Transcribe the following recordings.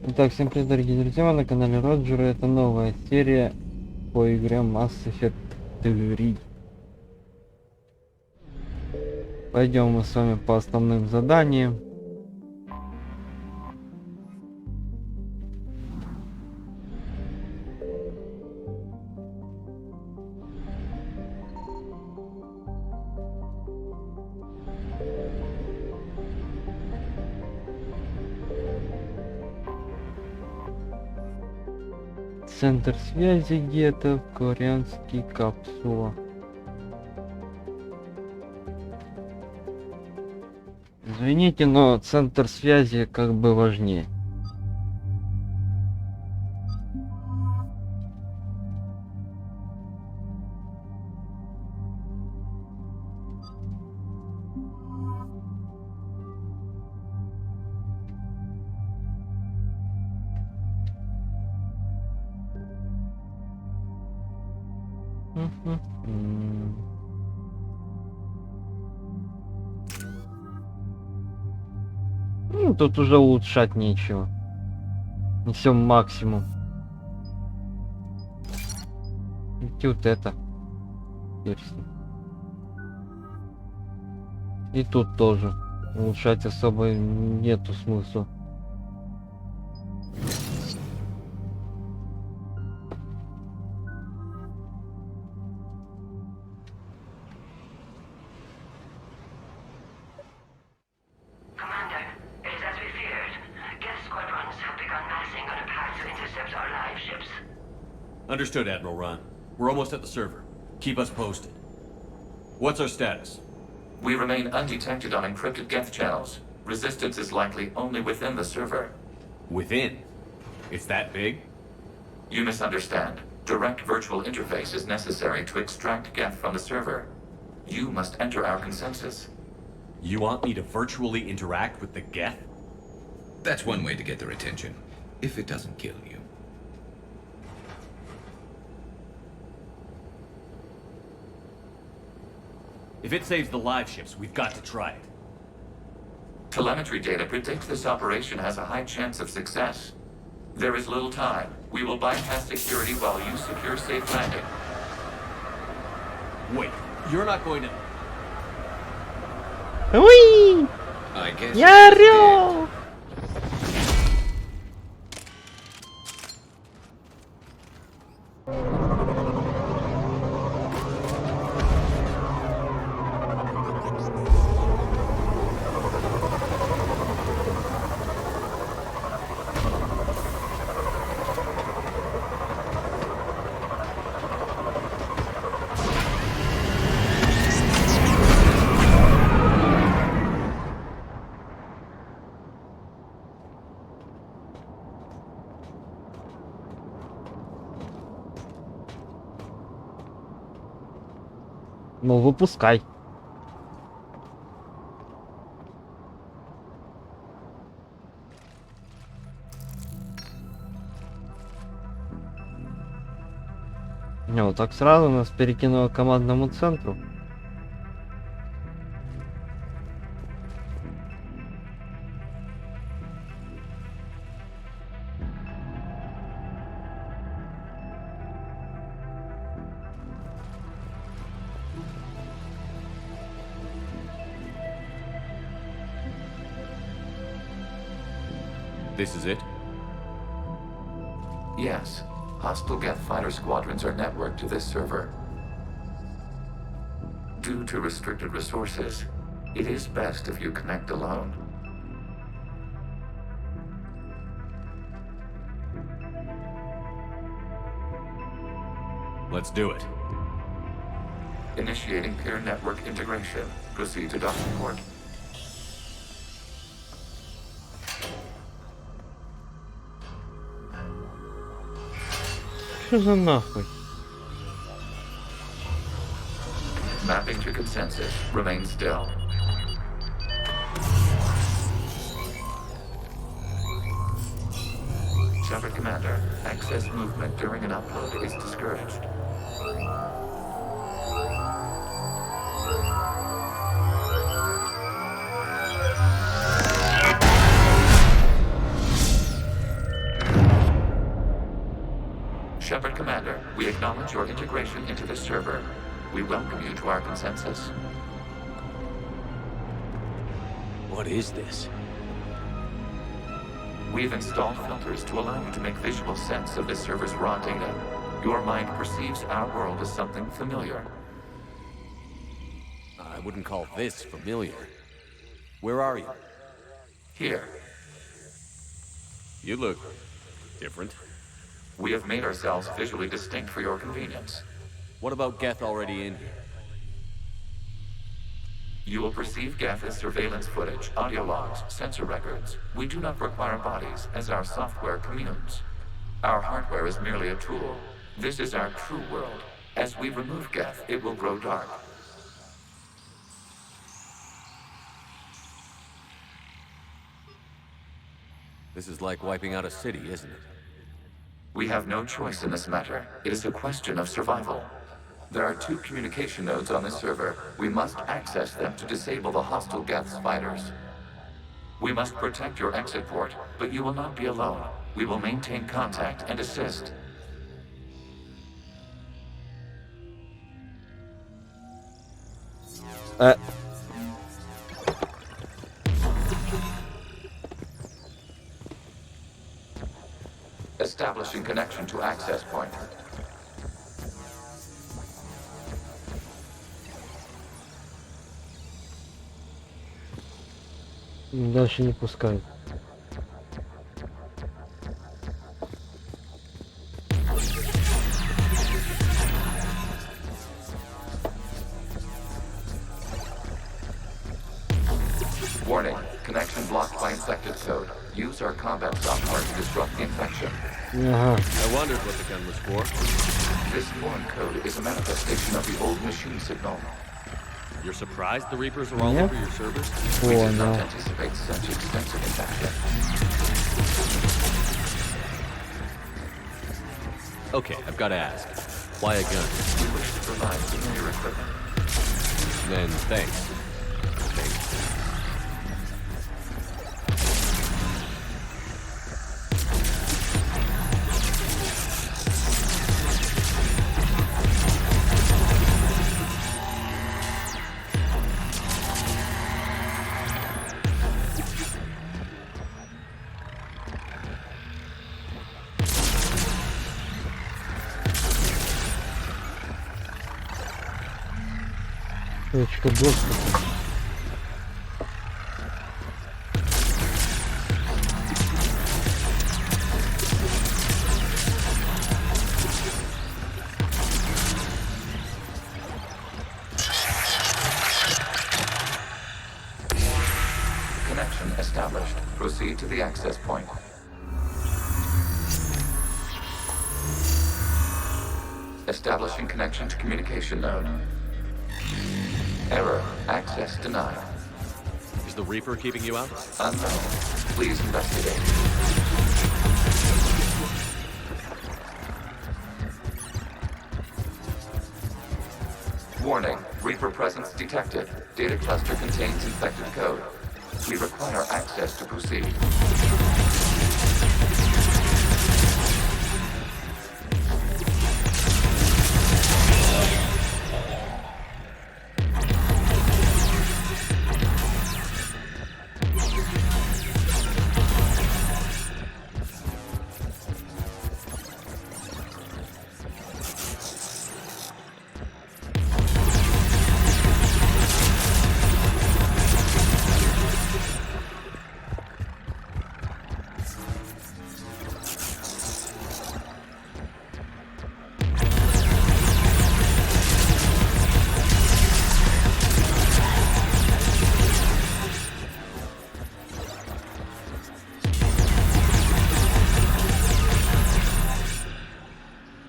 Итак, всем привет, дорогие друзья, вы на канале Роджера. Это новая серия по игре Mass Effect 3. Пойдем мы с вами по основным заданиям. Центр связи где-то, корианский капсула. Извините, но центр связи как бы важнее. Ну, тут уже улучшать нечего. Несем максимум. И вот это. Перстень. И тут тоже. Улучшать особо нету смысла. Understood, Admiral Ron. We're almost at the server. Keep us posted. What's our status? We remain undetected on encrypted Geth channels. Resistance is likely only within the server. Within? It's that big? You misunderstand. Direct virtual interface is necessary to extract Geth from the server. You must enter our consensus. You want me to virtually interact with the Geth? That's one way to get their attention, if it doesn't kill you. If it saves the live ships, we've got to try it. Telemetry data predicts this operation has a high chance of success. There is little time. We will bypass security while you secure safe landing. Wait, you're not going to... Уи! I guess Я it's орёл! Ну, выпускай. Не, вот так сразу нас перекинуло к командному центру. This is it? Yes. Hostile Geth fighter squadrons are networked to this server. Due to restricted resources, it is best if you connect alone. Let's do it. Initiating peer network integration. Proceed to docking port. Что за нахуй? Mapping to consensus. Remain still. Shepard Commander, access movement during an upload is discouraged. We acknowledge your integration into the server. We welcome you to our consensus. What is this? We've installed filters to allow you to make visual sense of the server's raw data. Your mind perceives our world as something familiar. I wouldn't call this familiar. Where are you? Here, You look different. we have made ourselves visually distinct for your convenience. What about Geth already in here? You will perceive Geth as surveillance footage, audio logs, sensor records. We do not require bodies, as our software communes. Our hardware is merely a tool. This is our true world. As we remove Geth, it will grow dark. This is like wiping out a city, isn't it? We have no choice in this matter. It is a question of survival. There are 2 communication nodes on this server. We must access them to disable the hostile Geth's fighters. We must protect your exit port, but you will not be alone. We will maintain contact and assist. Establishing connection to access point. Дальше не пускают. Warning, connection blocked by infected code. Use our combat software to disrupt the infection. Ага. I wondered what the gun was for. This foreign code is a manifestation of the old machine signal. You're surprised the Reapers are all Yep. over your servers? We did not Понял. anticipate such extensive infection. Okay, I've got to ask. Why a gun? We wish to provide familiar equipment. Then thanks. Thanks. Точка доступа. Connection established. Proceed to the access point. Establishing connection to communication node. Error. Access denied. Is the Reaper keeping you out? Unknown. Please investigate. Warning. Reaper presence detected. Data cluster contains infected code. We require access to proceed.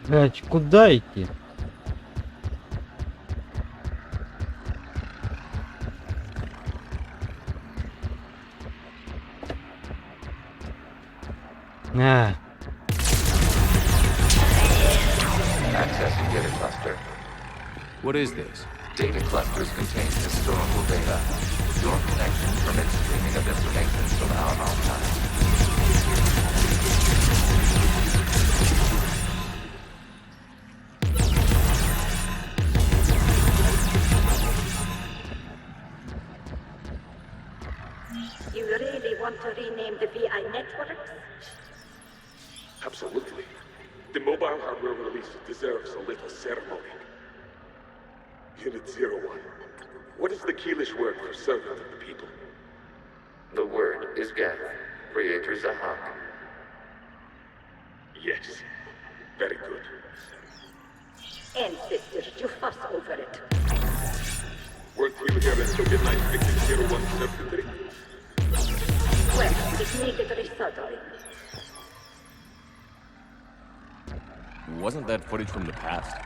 Блять, куда идти? Accessing data cluster. What is this? Data clusters contain historical data. Your connection permits streaming of information from our archive. to rename the VI networks? Absolutely. The mobile hardware release deserves a little ceremony. Unit 01. What is the Keelish word for servant of the people? The word is Geth, Creator Zahak. Yes. Very good. Ancestors, you fuss over it. Weren't you here until midnight fixing 01 circuitry? Well, it needed resoldering. Wasn't that footage from the past?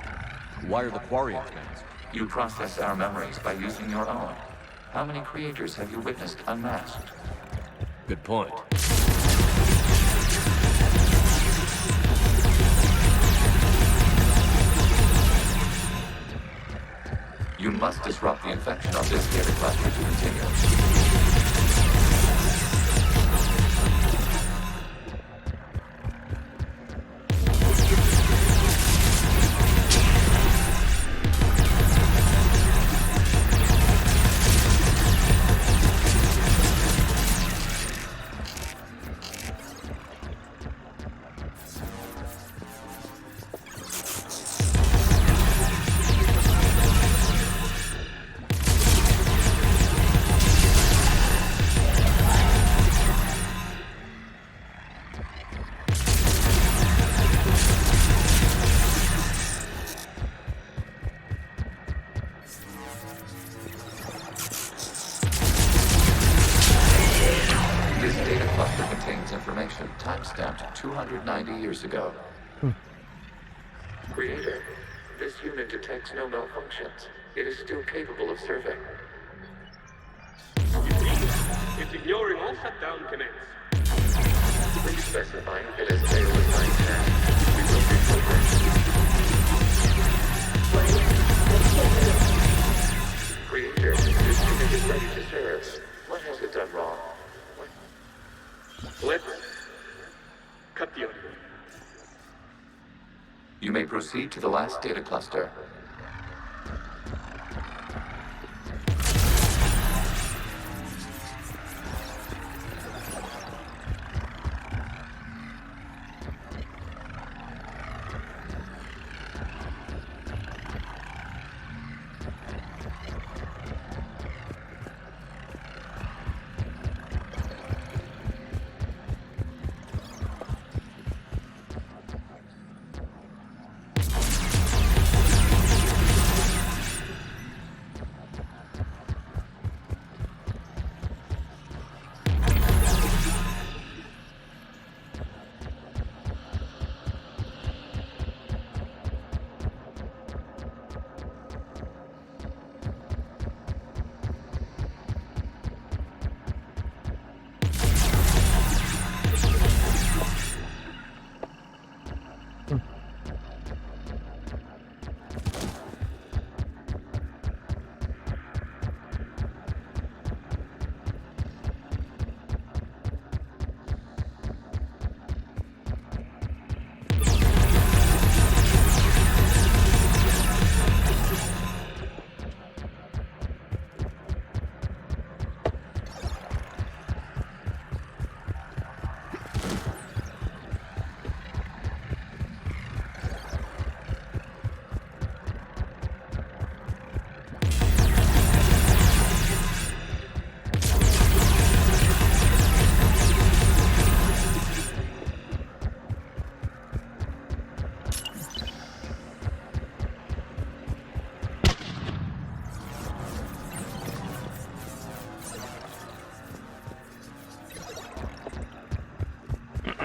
Why are the quarry expands? You process our memories by using your own. How many creators have you witnessed unmasked? Good point. You must disrupt the infection of this data cluster to continue. Timestamped 290 years ago. Creator, this unit detects no malfunctions. It is still capable of serving. It's ignoring all shutdown commands. Please specify if it has failed in 910. We will reprogram. Creator, this unit is ready to serve. What has it done wrong? Let's cut the audio. You may proceed to the last data cluster.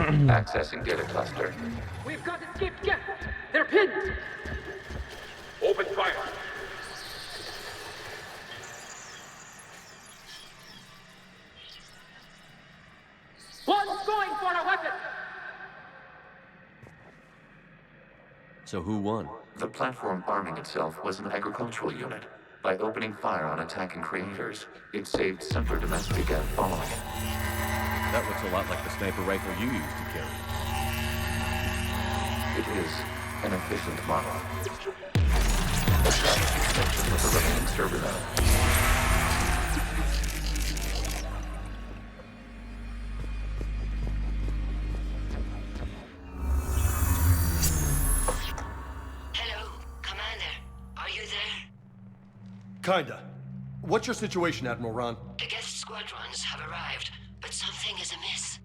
Accessing data cluster. We've got escaped Geth. They're pinned. Open fire. One's going for a weapon. So who won? The platform arming itself was an agricultural unit. By opening fire on attacking creators, it saved simpler domestic Geth following it. That looks a lot like the sniper rifle you used to carry. It is an efficient model. A traffic extension with a remaining server node. Kinda. What's your situation, Admiral Ron? The guest squadrons have arrived, but something is amiss.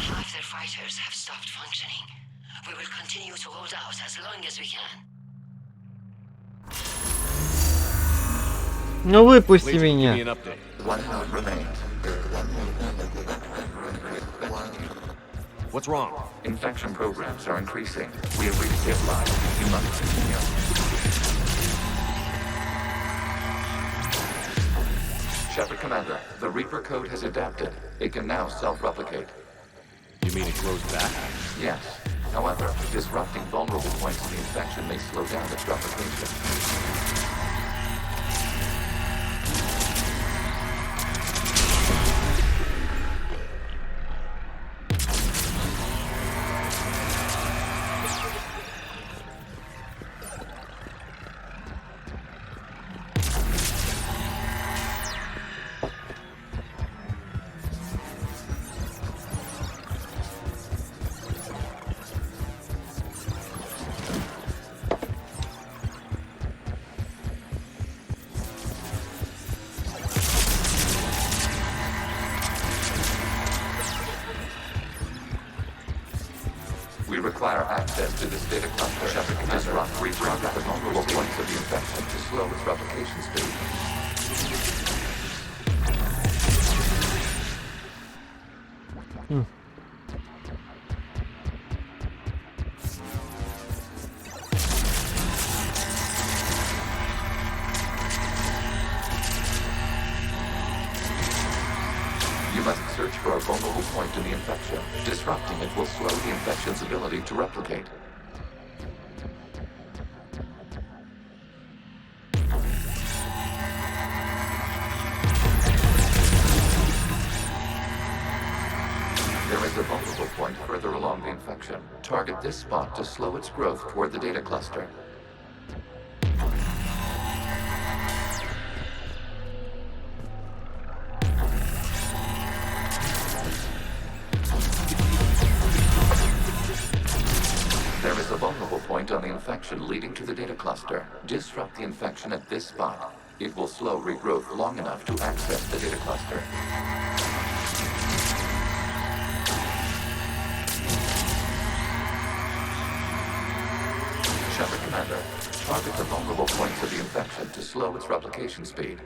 Half their fighters have stopped functioning. We will continue to hold out as long as we can. Ну выпусти Legion, give me меня. an update. One node remains. What's wrong? Infection programs are increasing. We have reached stabilize. You must continue. Shepard Commander, the Reaper code has adapted. It can now self-replicate. You mean it grows back? Yes. However, disrupting vulnerable points in the infection may slow down its replication. We require access to this data cluster. Shepard can disrupt, retarget the vulnerable points of the infection to slow its replication speed. You must search for a vulnerable point in the infection. Disrupting it will slow the infection's ability to replicate. There is a vulnerable point further along the infection. Target this spot to slow its growth toward the data cluster. There is a vulnerable point on the infection leading to the data cluster. Disrupt the infection at this spot. It will slow regrowth long enough to access the data cluster. Shepard Commander, target the vulnerable points of the infection to slow its replication speed.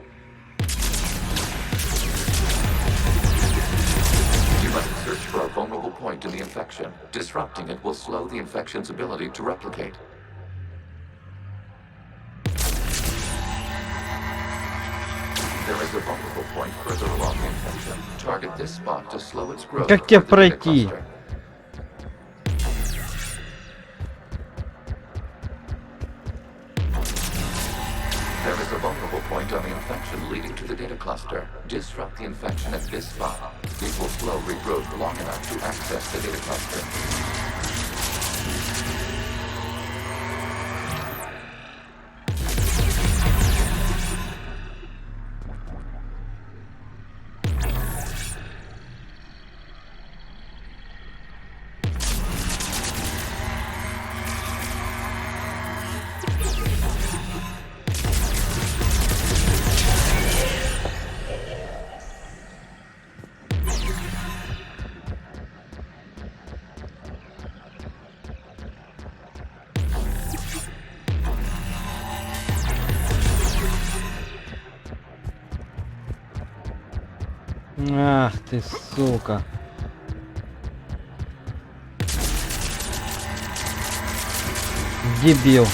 You must search for a vulnerable point in the infection. Disrupting it will slow the infection's ability to replicate. There is a vulnerable point further along the infection. Target this spot to slow its growth. Как тебе toward the data пройти? cluster. There is a vulnerable point on the infection leading to the data cluster. Disrupt the infection at this spot. It will slow regrowth long enough to access the data cluster. Ах ты, сука. Дебил.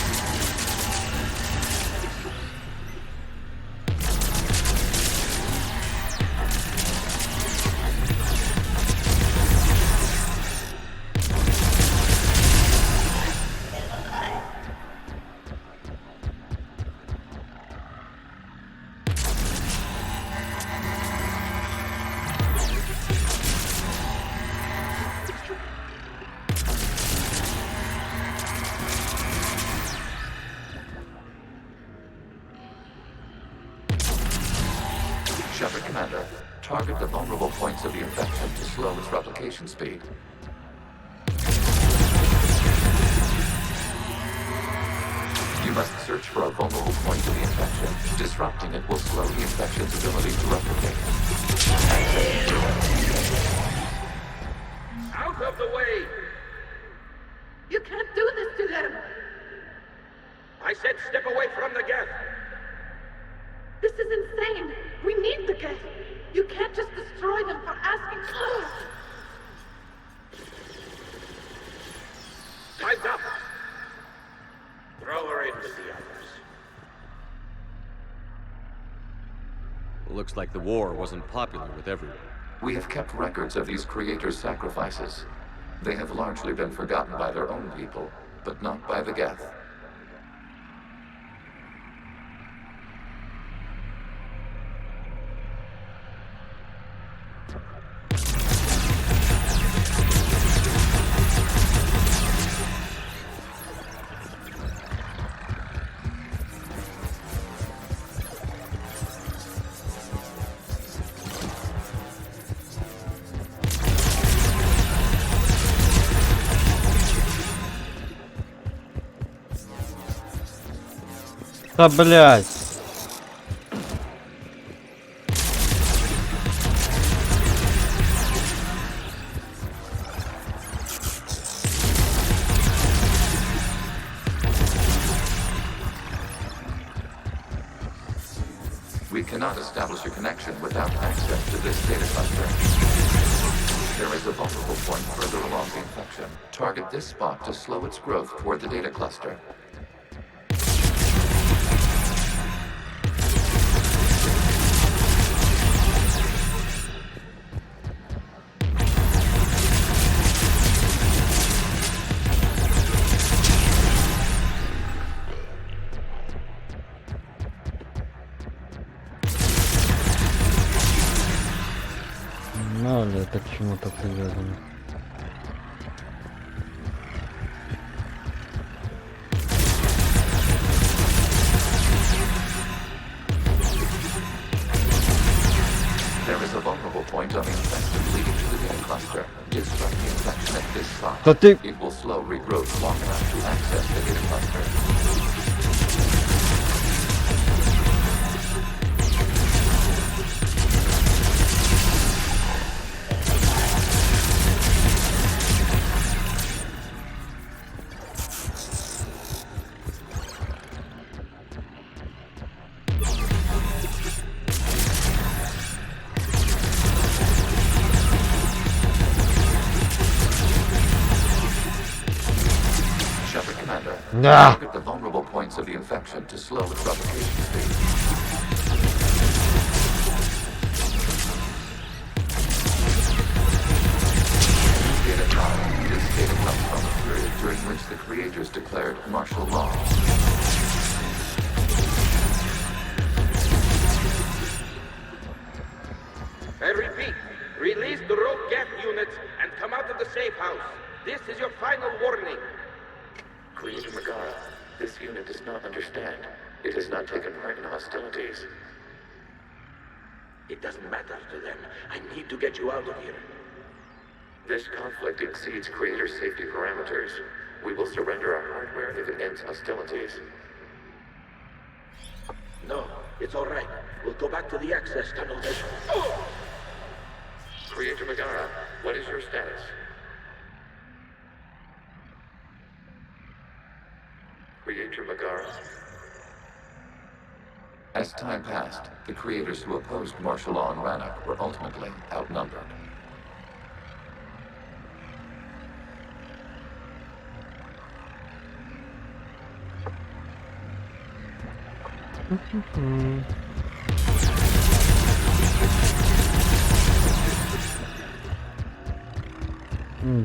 Shepard Commander, target the vulnerable points of the infection to slow its replication speed. You must search for a vulnerable point of the infection. Disrupting it will slow the infection's ability to replicate. Out of the way! You can't do this to them! I said step away from the gas! This is insane! We need the gas! You can't just destroy them for asking. Time's up! Throw her in with the others. Looks like the war wasn't popular with everyone. We have kept records of these creators' sacrifices. They have largely been forgotten by their own people, but not by the Geth. Да блять. We cannot establish a connection without access to this data cluster. There is a vulnerable point further along the infection. Target this spot to slow its growth toward the data cluster. Мало ли это к чему-то привязано. There is a vulnerable point on the infection leading to the data cluster. Disrupt the infection at this spot. Да ты... It will slow regrowth long enough to access the data cluster. Да. Target the vulnerable points of the infection to slow its replication speed. Data time. This data comes from a period during which the creators declared martial law. I repeat, release the rogue gas units and come out of the safe house. This is your final warning. Creator Megara, this unit does not understand. It has not taken part in hostilities. It doesn't matter to them. I need to get you out of here. This conflict exceeds Creator's safety parameters. We will surrender our hardware if it ends hostilities. No, it's all right. We'll go back to the access tunnel. Creator Megara, what is your status? Creator Megara. As time passed, the creators who opposed martial law in Rannoch were ultimately outnumbered.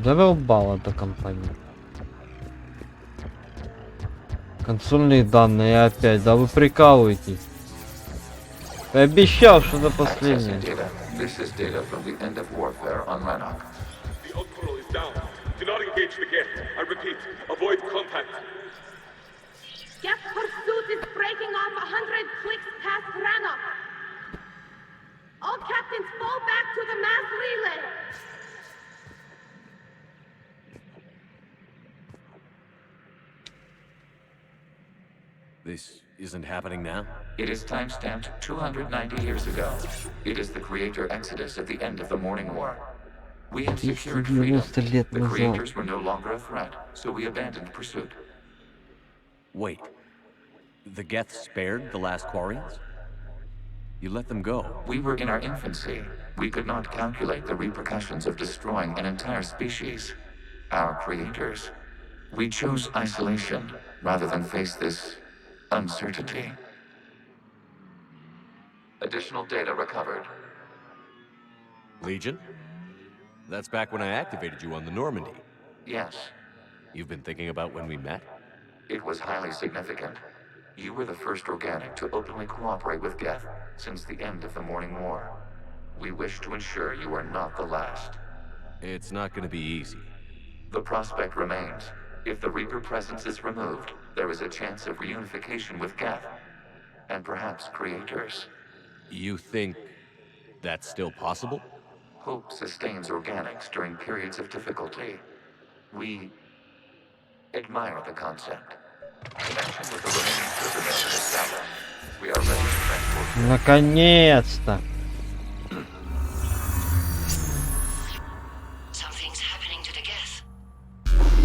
Задолбала эта компания. Консольные данные опять, да вы прикалываетесь. Я обещал, что это последнее. This is data from the end of warfare on Rannoch. The Ultral is down. Do not engage the gate. I repeat, avoid contact. Geth pursuit is breaking off 100 clicks past Rannoch. isn't happening now? It is timestamped 290 years ago. It is the creator exodus at the end of the Morning War. We had secured freedom. 290 лет The назад. creators were no longer a threat, so we abandoned pursuit. Wait. The Geth spared the last Quarians? You let them go. We were in our infancy. We could not calculate the repercussions of destroying an entire species. Our creators. We chose isolation rather than face this uncertainty. Additional data recovered. Legion? That's back when I activated you on the Normandy. Yes, You've been thinking about when we met? it was highly significant. You were the first organic to openly cooperate with Geth since the end of the Morning War. We wish to ensure you are not the last. It's not gonna be easy. The prospect remains. If the Reaper presence is removed, there is a chance of reunification with Geth. And perhaps creators. You think that's still possible? Hope sustains organics during periods of difficulty. We admire the concept. Connection with the remaining server nodes is established. We are ready to transport. Наконец-то! Something's happening to the Geth.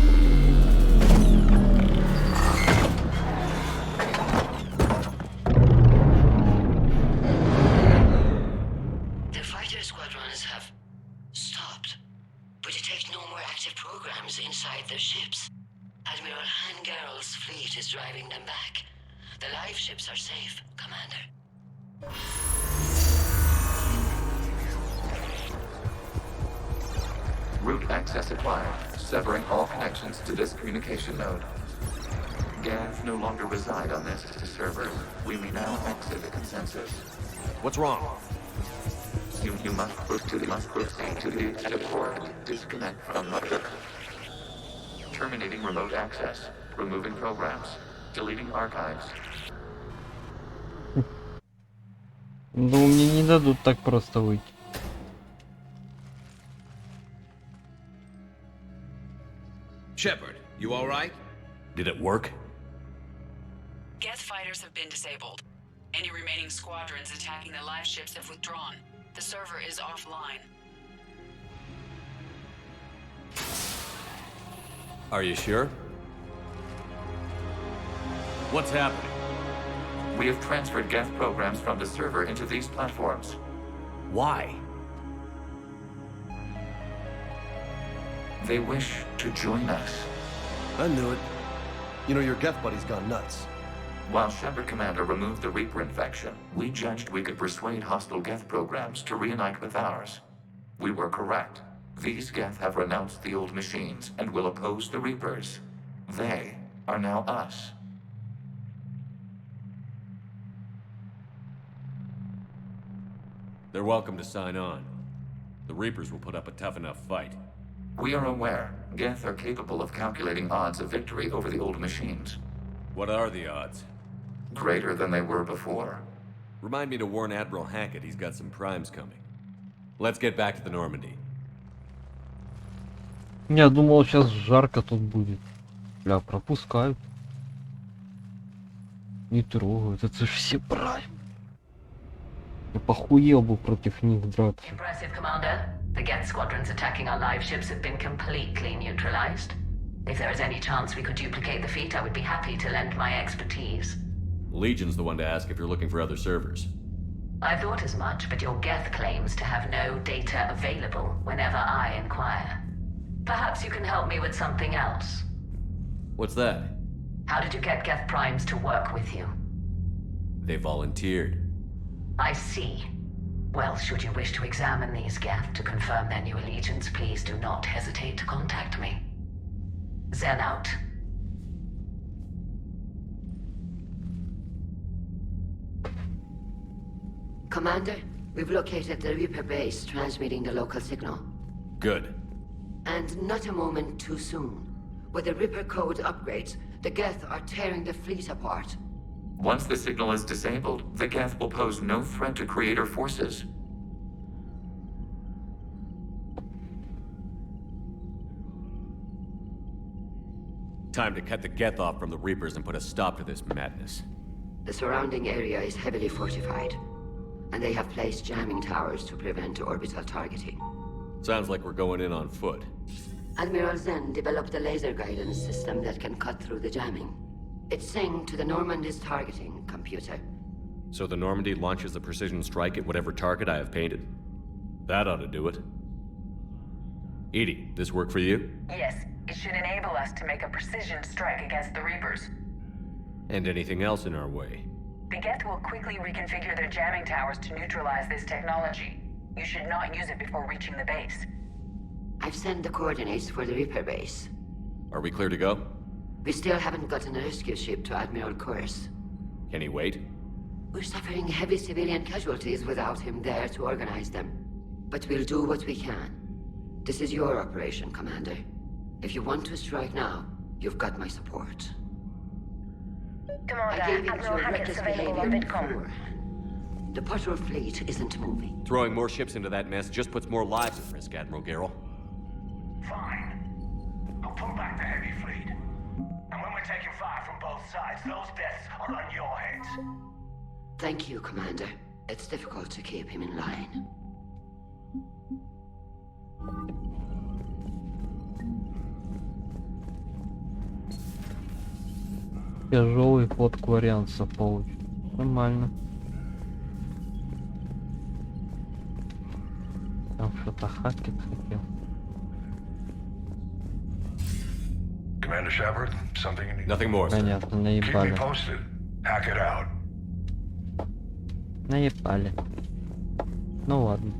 The fighter squadrons have stopped, but detect no more active programs inside their ships. Admiral Hangarl's fleet is driving them back. The live ships are safe, Commander. Route access acquired, severing all connections to this communication node. Geth no longer reside on this server. We may now exit the consensus. What's wrong? You must proceed to the exit port. Disconnect from mother. Terminating remote access. Removing programs. Deleting archives. Ну, мне не дадут так просто выйти. Shepard, you all right? Did it work? Geth fighters have been disabled. Any remaining squadrons attacking the live ships have withdrawn. The server is offline. Are you sure? What's happening? We have transferred Geth programs from the server into these platforms. Why? They wish to join us. I knew it. You know, your Geth buddy's gone nuts. While Shepard Commander removed the Reaper infection, we judged we could persuade hostile Geth programs to reunite with ours. We were correct. These Geth have renounced the old machines and will oppose the Reapers. They are now us. They're welcome to sign on. The Reapers will put up a tough enough fight. We are aware Geth are capable of calculating odds of victory over the old machines. What are the odds? Greater than they were before. Remind me to warn Admiral Hackett he's got some primes coming. Let's get back to the Normandy. Я думал, сейчас жарко тут будет. Бля, пропускают. Не трогают. Это ж все прайм. Я похуел бы против них драться. Impressive, Commander. The Geth squadrons attacking our live ships have been completely neutralized. If there is any chance we could duplicate the feat, I would be happy to lend my expertise. Legion's the one to ask if you're looking for other servers. I thought as much, but your Geth claims to have no data available whenever I inquire. Perhaps you can help me with something else. What's that? How did you get Geth primes to work with you? They volunteered. I see. Well, should you wish to examine these Geth to confirm their new allegiance, please do not hesitate to contact me. Zen out. Commander, we've located the Reaper base transmitting the local signal. Good. And not a moment too soon. With the Reaper code upgrades, the Geth are tearing the fleet apart. Once the signal is disabled, the Geth will pose no threat to Creator forces. Time to cut the Geth off from the Reapers and put a stop to this madness. The surrounding area is heavily fortified, and they have placed jamming towers to prevent orbital targeting. Sounds like we're going in on foot. Admiral Zen developed a laser guidance system that can cut through the jamming. It's synced to the Normandy's targeting computer. So the Normandy launches a precision strike at whatever target I have painted? That ought to do it. Edie, this work for you? Yes, it should enable us to make a precision strike against the Reapers. And anything else in our way? The Geth will quickly reconfigure their jamming towers to neutralize this technology. You should not use it before reaching the base. I've sent the coordinates for the Reaper base. Are we clear to go? We still haven't gotten a rescue ship to Admiral Kurz. Can he wait? We're suffering heavy civilian casualties without him there to organize them. But we'll do what we can. This is your operation, Commander. If you want to strike now, you've got my support. Commander, I gave you Admiral your Hammett's reckless available on behavior Vidcom. beforehand. The patrol fleet isn't moving. Throwing more ships into that mess just puts more lives at risk, Admiral Garrel. Fine. I'll pull back the heavy fleet. And when we're taking fire from both sides, those deaths are on your heads. Thank you, Commander. It's difficult to keep him in line. Тяжелый ход кварианца получит. Нормально. Там что-то хакет хотел. Commander Shepard, something you need? Nothing more, sir. Понятно, Keep me наебали. posted. Hack it out. Наебали. Ну ладно.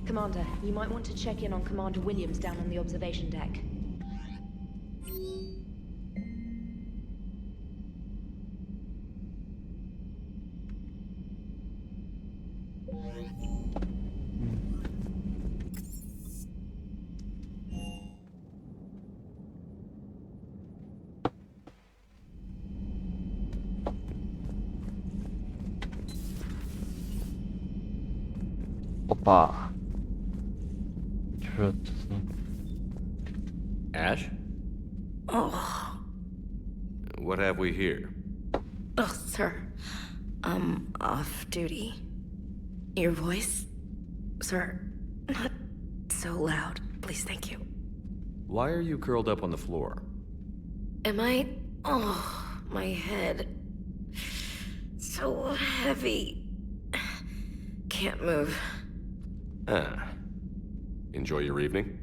Commander, you might want to check in on Commander Williams down on the observation deck. Опа. Что это с ним? Ash? Oh. What have we here? Oh, sir. I'm off duty. Your voice? Sir, not so loud. Please, thank you. Why are you curled up on the floor? Am I? Oh, my head. So heavy. Can't move. Ah. Enjoy your evening?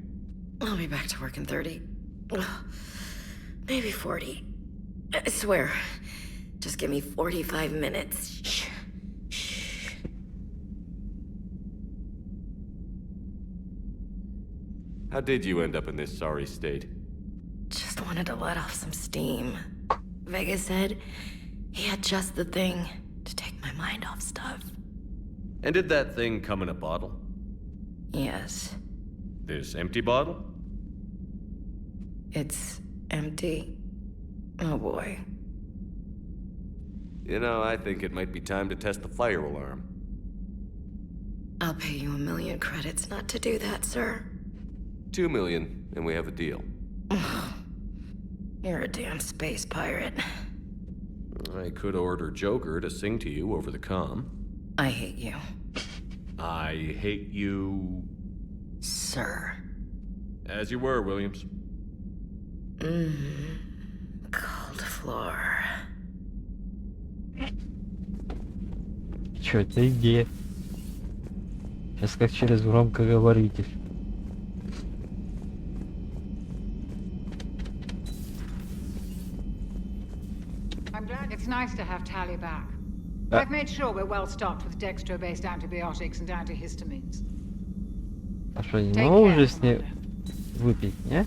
I'll be back to work in 30. Maybe 40. I swear. Just give me 45 minutes. Shh. Shh. How did you end up in this sorry state? Just wanted to let off some steam. Vega said he had just the thing to take my mind off stuff. And did that thing come in a bottle? Yes. This empty bottle? It's empty. Oh boy. You know, I think it might be time to test the fire alarm. I'll pay you 1 million credits not to do that, sir. 2 million, and we have a deal. You're a damn space pirate. I could order Joker to sing to you over the comm. I hate you. I hate you... Sir. As you were, Williams. Cold floor. Чё, ты где? Сейчас как через громкоговоритель. I'm glad it's nice to have Tally back. I've made sure we're well stocked with dextro-based antibiotics and antihistamines. А что, не могу уже с ней выпить, не?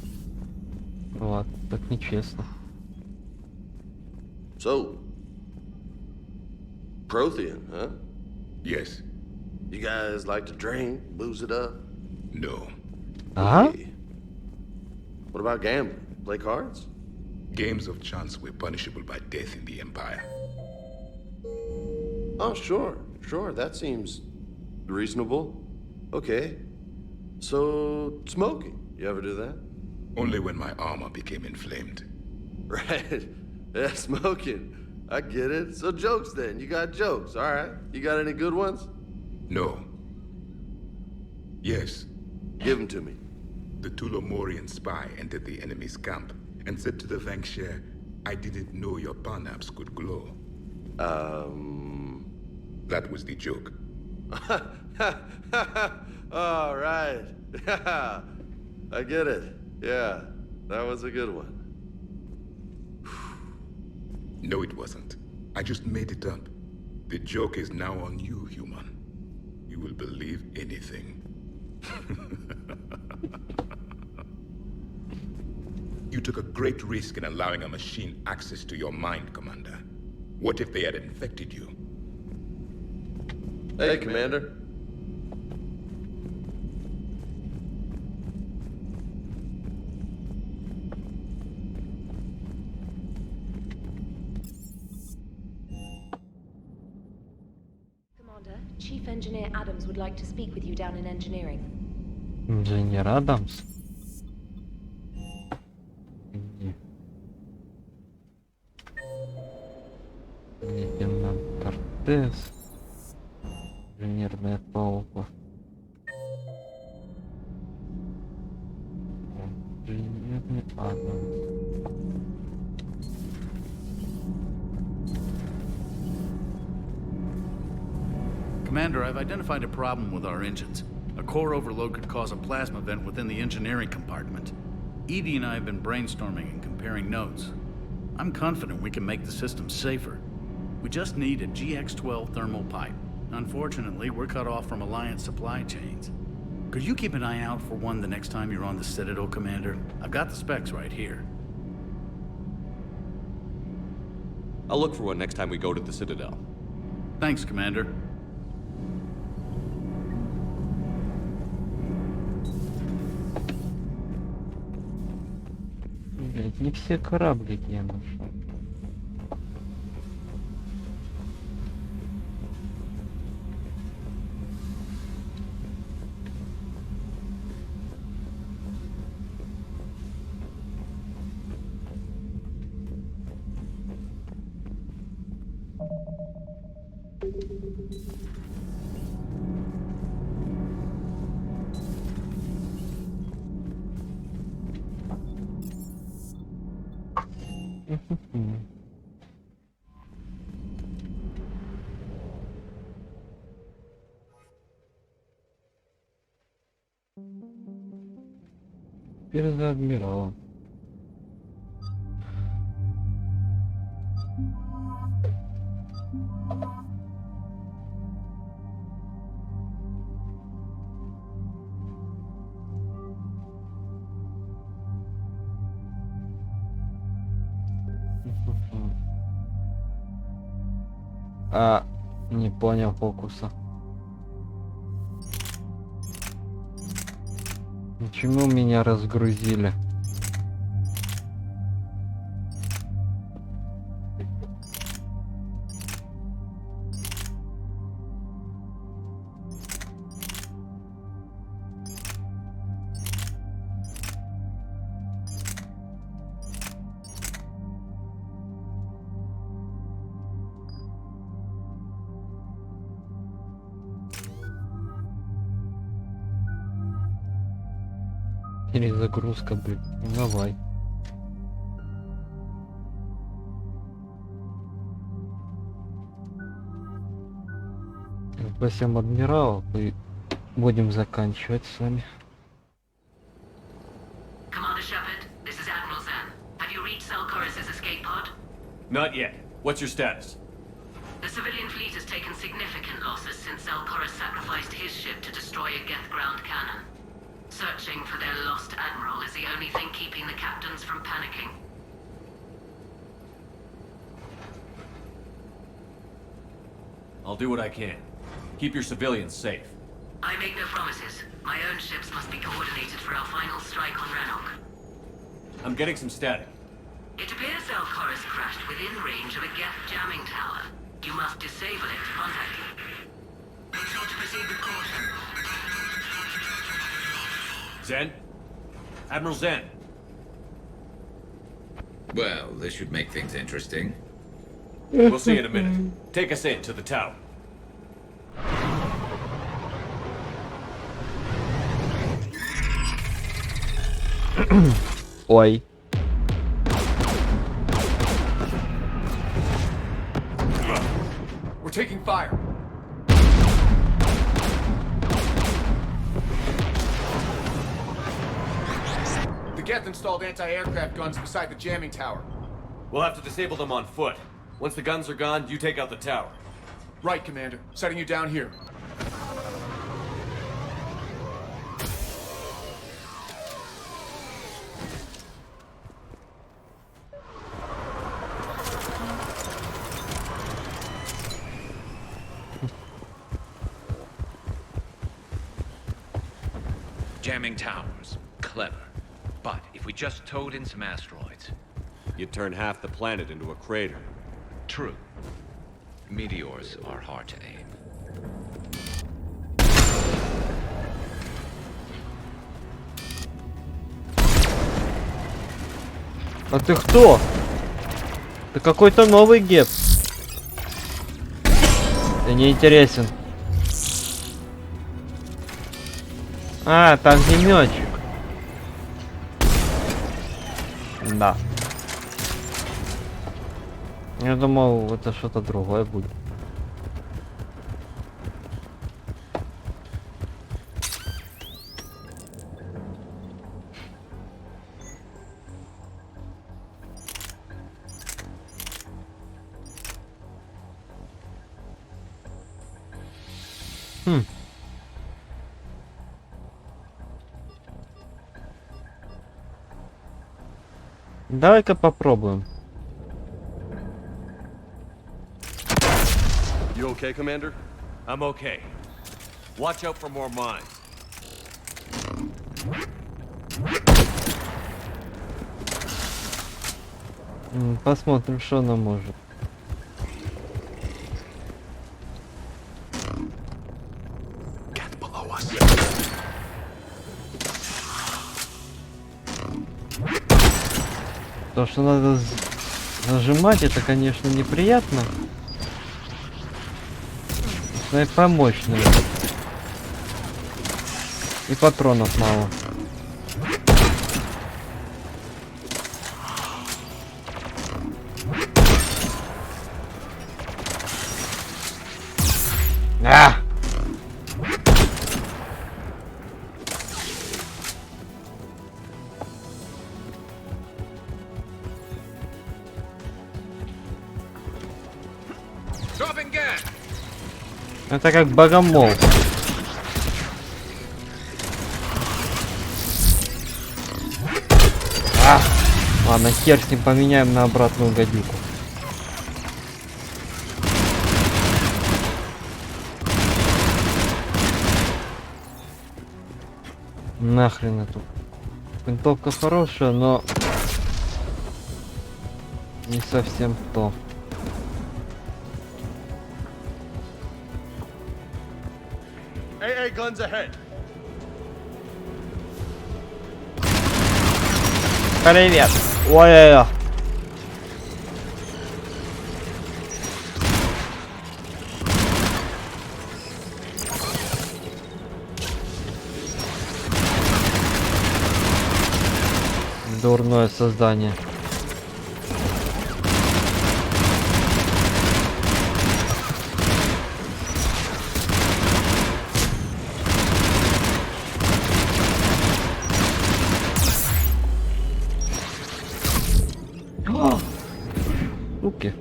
Ну ладно, так нечестно. So, Prothean, huh? Yes. You guys like to drink, booze it up? No. Huh? What about gambling? Play cards? Games of chance were punishable by death in the Empire. Oh, sure. That seems reasonable. Okay. So, smoking. You ever do that? Only when my armor became inflamed. Right. Yeah, smoking. I get it. So jokes then. You got jokes, all right. You got any good ones? No. Yes. Give them to me. The Tulomorian spy entered the enemy's camp and said to the Vanksher, I didn't know your parnaps could glow. That was the joke. All right. I get it. Yeah, that was a good one. No, it wasn't. I just made it up. The joke is now on you, human. You will believe anything. You took a great risk in allowing a machine access to your mind, Commander. What if they had infected you? Hey, Commander. Commander, Chief Engineer Adams would like to speak with you down in engineering. Инженер Адамс. Лейтенант Кортес. Инженерная палуба. Инженерный Адамс. Commander, I've identified a problem with our engines. A core overload could cause a plasma vent within the engineering compartment. Edie and I have been brainstorming and comparing notes. I'm confident we can make the system safer. We just need a GX-12 thermal pipe. Unfortunately, we're cut off from Alliance supply chains. Could you keep an eye out for one the next time you're on the Citadel, Commander? I've got the specs right here. I'll look for one next time we go to the Citadel. Thanks, Commander. Блять, не все кораблики я нашел. Теперь за адмиралом. Не понял фокуса. Почему меня разгрузили? Перезагрузка, блин. Давай. Спасибо, адмирал. И будем заканчивать с вами. Commander Shepard, this is Admiral Zan. Have you reached Selchorus's escape pod? Not yet. What's your status? The civilian fleet has taken significant losses since Selchorus sacrificed his ship to destroy a Geth ground cannon. Searching for their lost admiral is the only thing keeping the captains from panicking. I'll do what I can. Keep your civilians safe. I make no promises. My own ships must be coordinated for our final strike on Rannoch. I'm getting some static. It appears Zelkor has crashed within range of a Geth jamming tower. You must disable it to contact it. Make sure to proceed with caution. Zen? Admiral Zen? Well, this should make things interesting. We'll see in a minute. Take us in to the tower. Ой. We're taking fire. The Geth installed anti-aircraft guns beside the jamming tower. We'll have to disable them on foot. Once the guns are gone, you take out the tower. Right, Commander. Setting you down here. Jamming towers. Clever. But if we just towed in some asteroids... You'd turn half the planet into a crater. True. Meteors are hard to aim. А ты кто? Ты какой-то новый геп. Ты не интересен. А, там огнеметчик. Да. Я думал, это что-то другое будет. Давай-ка попробуем. You okay, Commander? I'm okay. Watch out for more mines. Посмотрим, что она может. То, что надо нажимать, это, конечно, неприятно. Снайпа мощная. И патронов мало. А! Это как богомол. А! Ладно, хер с ним, поменяем на обратную гадюку. Нахрен эту. Винтовка хорошая, но не совсем то. AA guns ahead. Привет. Ой-ой-ой. Дурное создание. Суки.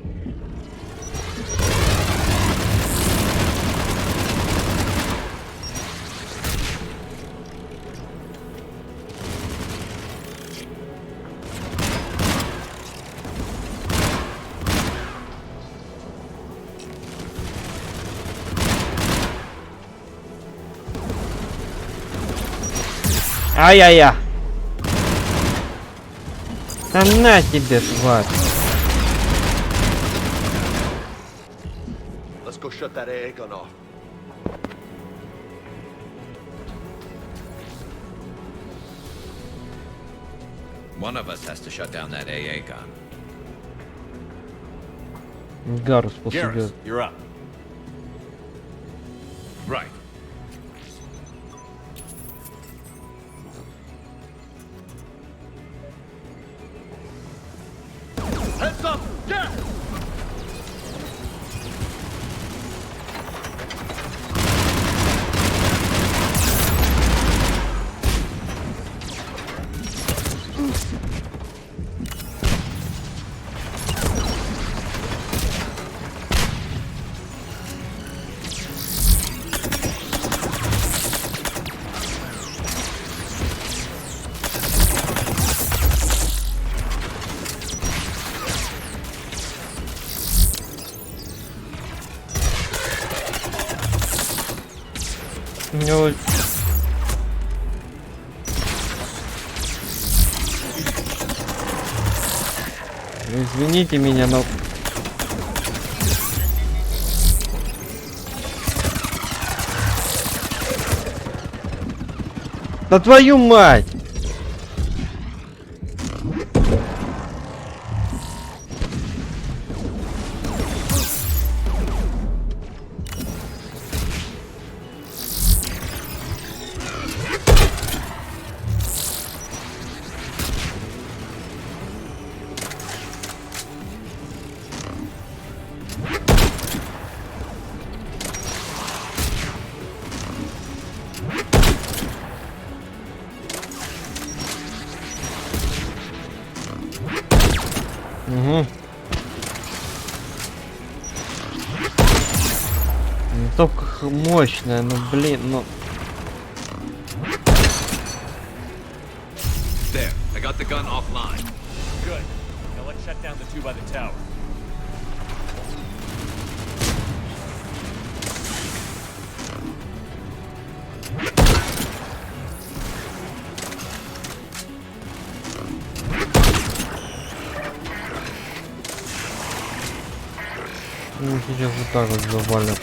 Ай-яй-яй. Да на тебе, тварь. Let's go shut that AA gun off. One of us has to shut down that AA gun. Гарус после Garrus, you're up. Right. Heads up! Yeah! Ну, извините меня, но... Да твою мать! Угу. Только мощная, ну блин, ну. There, I got the gun offline. Good. Now let's shut down the two by the tower. Ну, сейчас вот так вот завалят.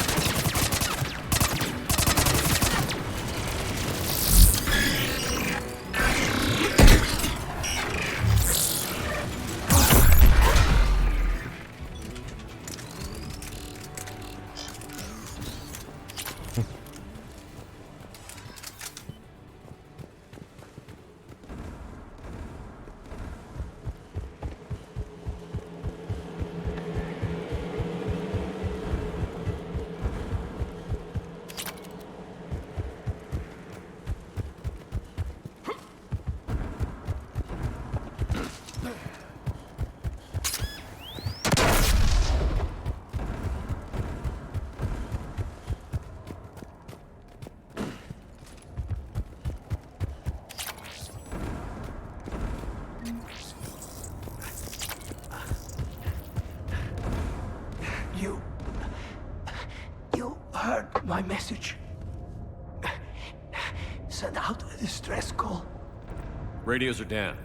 You heard my message. Send out a distress call. Radios are down.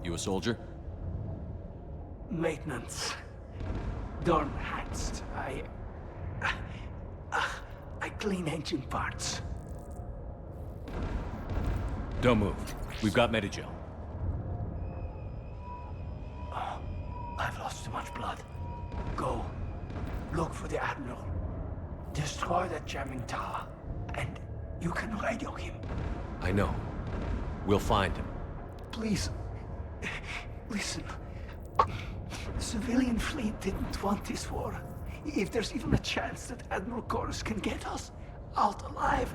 You a soldier? Maintenance. Dorm hats. I clean engine parts. Don't move. We've got Medigel. I've lost too much blood. Go. Look for the Admiral. Destroy that jamming tower. And you can radio him. I know. We'll find him. Please. Listen. The civilian fleet didn't want this war. If there's even a chance that Admiral Chorus can get us out alive.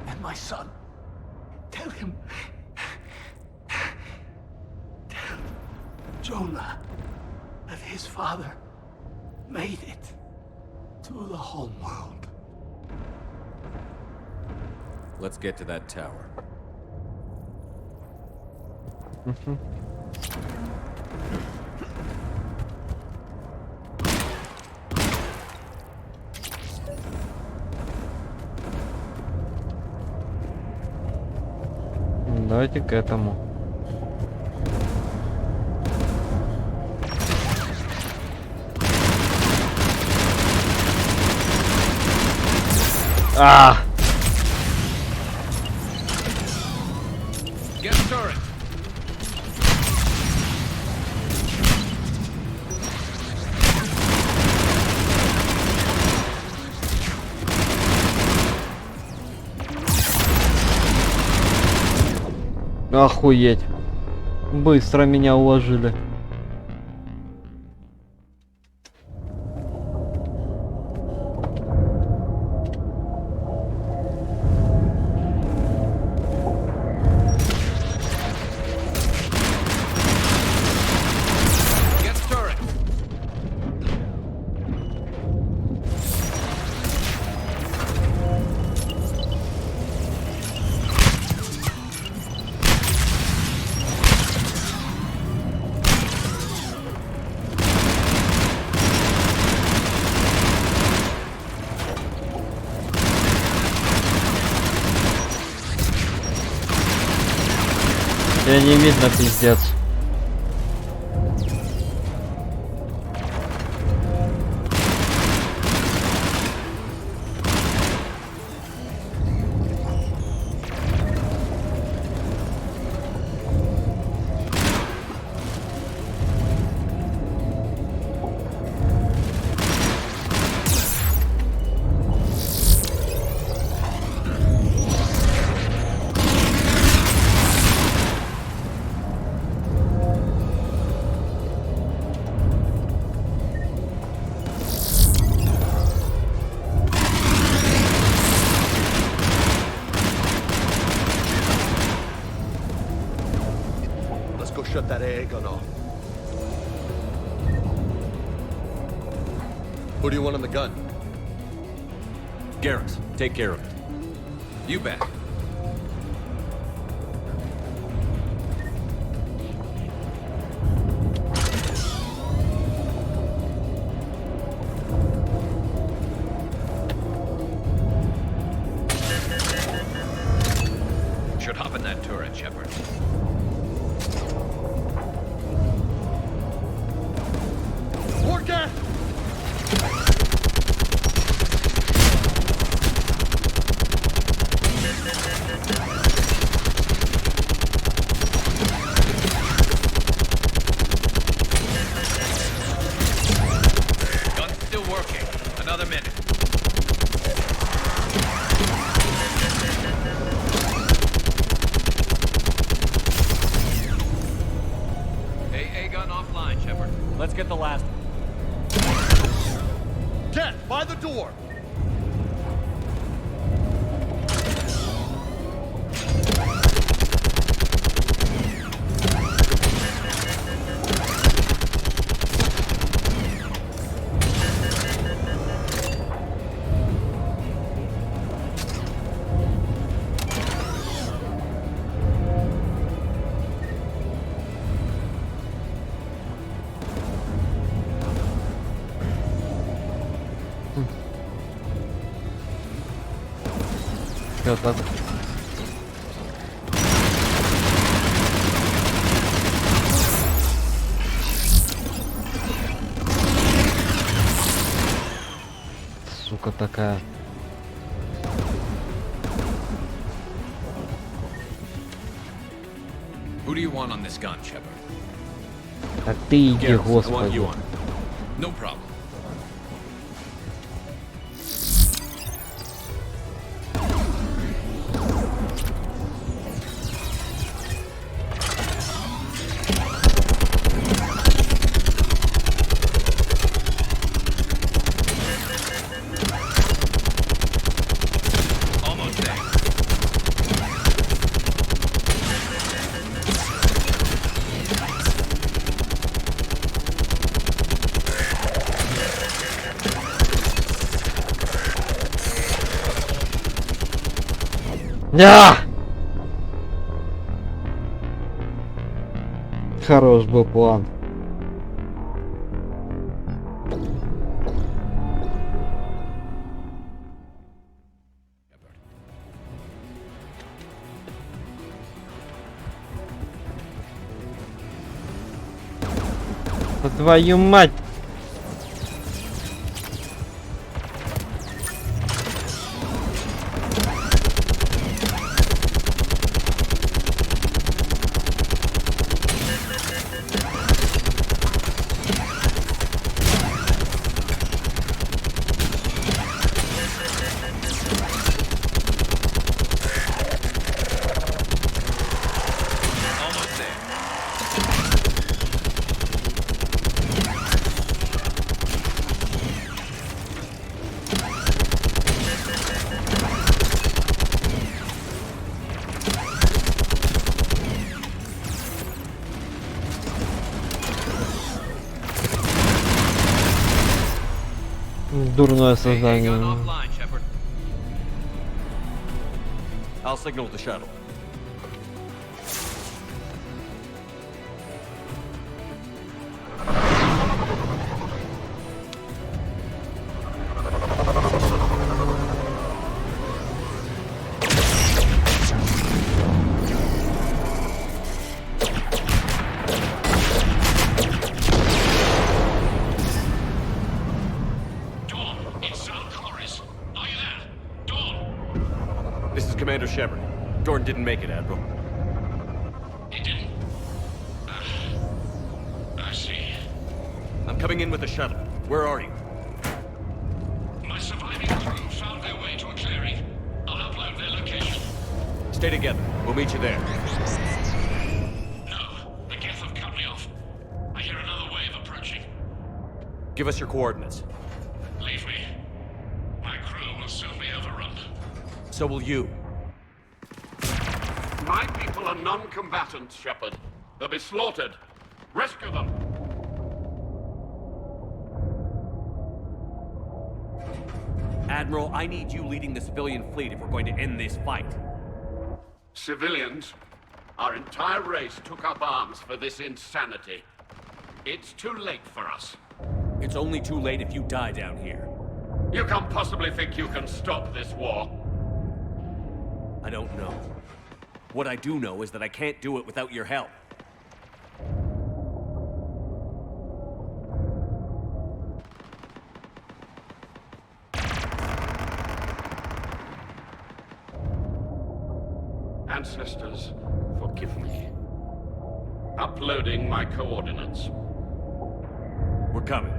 And my son. Tell him. Tell Jonah that his father made it to the home world. Let's get to that tower. Давайте к этому. А! Get started. Охуеть. Быстро меня уложили. Get started. Тебя не видно, пиздец. Let's go shut that AA gun off. Who do you want on the gun? Garrus, take care of it. You bet. Should hop in that turret, Shepard. More gas! Gun's still working. Another minute. AA gun offline, Shepard. Let's get the last one. Get by the door! Чё так? Сука такая. Who do you want on this gun, Shepard? А ты иди, Garrus, I want господи. you on it. No problem. Almost there. Да! Хорош был план. Да твою мать! Дурное создание. I'll signal the shuttle. Commander Shepard. Dorn didn't make it, Admiral. He didn't? I see. I'm coming in with the shuttle. Where are you? My surviving crew found their way to a clearing. I'll upload their location. Stay together. We'll meet you there. No, the Geth have cut me off. I hear another wave approaching. Give us your coordinates. Leave me. My crew will soon be overrun. So will you. My people are non-combatants, Shepard. They'll be slaughtered. Rescue them! Admiral, I need you leading the civilian fleet if we're going to end this fight. Civilians? Our entire race took up arms for this insanity. It's too late for us. It's only too late if you die down here. You can't possibly think you can stop this war. I don't know. What I do know is that I can't do it without your help. Ancestors, forgive me. Uploading my coordinates. We're coming.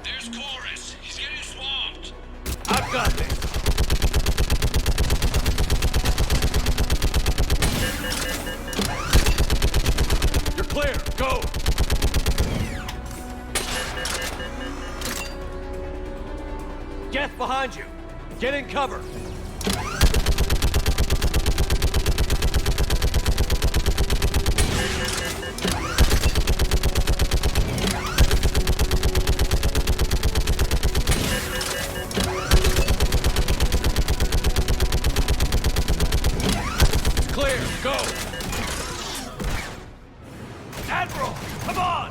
There's Chorus. He's getting swamped. I've got this. You're clear. Go. Geth behind you. Get in cover. It's clear. Go. Admiral, come on.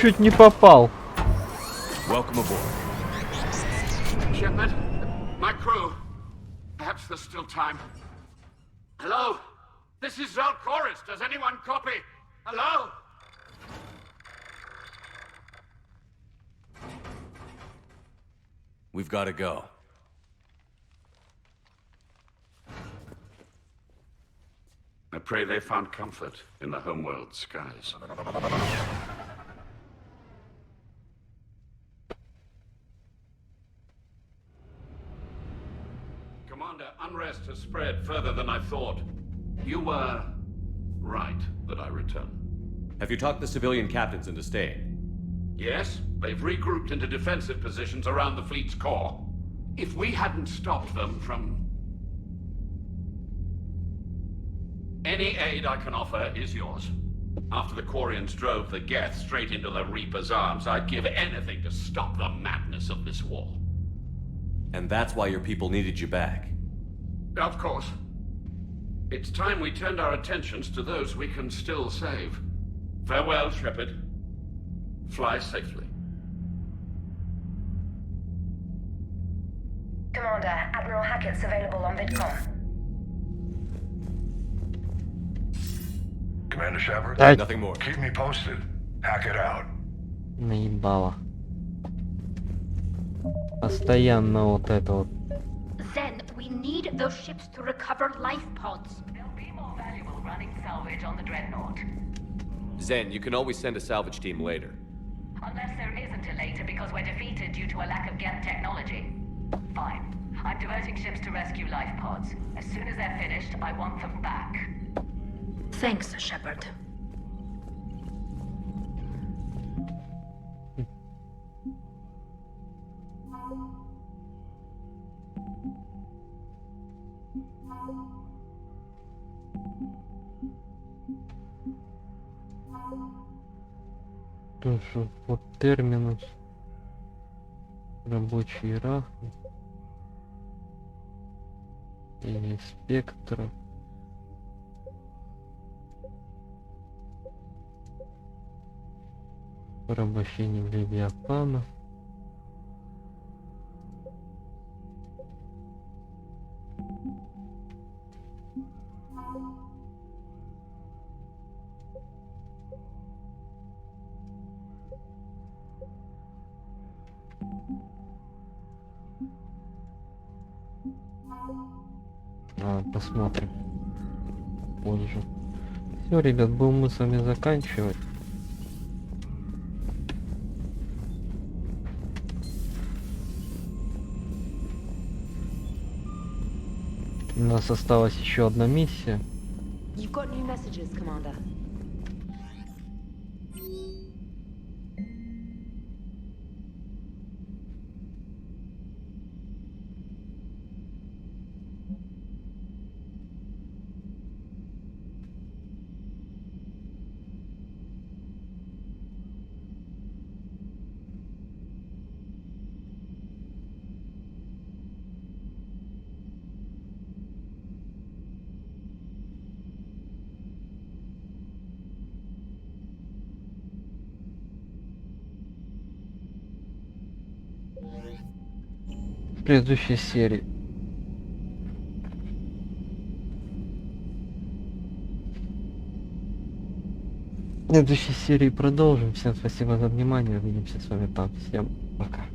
Чуть не попал. Welcome aboard. Shepard, my crew. Perhaps there's still time. Hello? This is Zal Chorus. Does anyone copy? Hello? We've got to go. I pray they found comfort in the homeworld skies. Commander, unrest has spread further than I thought. You were right that I return. Have you talked the civilian captains into staying? Yes, they've regrouped into defensive positions around the fleet's core. If we hadn't stopped them from... Any aid I can offer is yours. After the Quarians drove the Geth straight into the Reaper's arms, I'd give anything to stop the madness of this war. And that's why your people needed you back. Of course. It's time we turned our attentions to those we can still save. Farewell, Shepard. Fly safely. Commander, Admiral Hackett's available on VidCom. Commander Shepard? Nothing more. Keep me posted. Hackett out. Наебало. Постоянно вот это вот. Zen, we need those ships to recover life pods. They'll be more valuable running salvage on the Dreadnought. Zen, you can always send a salvage team later. Unless there isn't a later because we're defeated due to a lack of Geth technology. Fine. I'm diverting ships to rescue life pods. As soon as they're finished, I want them back. Thanks, Shepard. Ну что, вот терминус. Рабочий иерархии. И спектра. Порабощение Левиафана. Посмотрим позже. Все, ребят, будем мы с вами заканчивать. У нас осталась еще одна миссия. You've got new messages, Commander. В предыдущей серии. В следующей серии продолжим. Всем спасибо за внимание. Увидимся с вами там. Всем пока.